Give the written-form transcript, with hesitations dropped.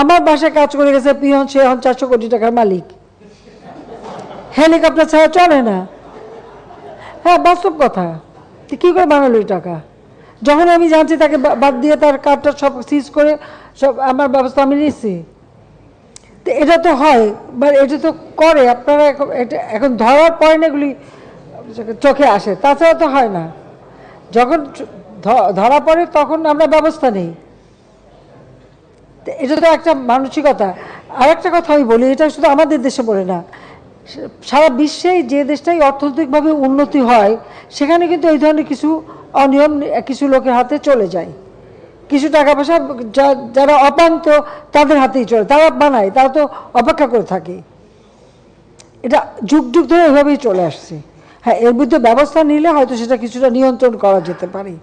আমার বাসায় কাজ করে গেছে পিয়ন, সে এখন 400 কোটি টাকার মালিক। হেলিকপ্টার ছাড়া চলে না। হ্যাঁ, বাস্তব কথা। কী করে বানালো এই টাকা? যখন আমি জানছি তাকে বাদ দিয়ে তার কার্ডটা সব সিজ করে সব আমার ব্যবস্থা আমি নিচ্ছি। তো এটা তো হয়, বা এটা তো করে আপনারা এটা এখন ধরার পরে না এগুলি চোখে আসে, তাছাড়া তো হয় না। যখন ধরা পড়ে তখন আমরা ব্যবস্থা নেই। এটা তো একটা মানসিকতা। আর একটা কথা আমি বলি, এটা শুধু আমাদের দেশে বলে না, সারা বিশ্বেই যে দেশটাই অর্থনৈতিকভাবে উন্নতি হয় সেখানে কিন্তু এই ধরনের কিছু অনিয়ম কিছু লোকের হাতে চলে যায়। কিছু টাকা পয়সা যারা অপান্ত তাদের হাতেই চলে, তারা বানায়, তারা তো অপেক্ষা করে থাকে। এটা যুগ যুগ ধরে এভাবেই চলে আসছে। হ্যাঁ, এর বিরুদ্ধে ব্যবস্থা নিলে হয়তো সেটা কিছুটা নিয়ন্ত্রণ করা যেতে পারে।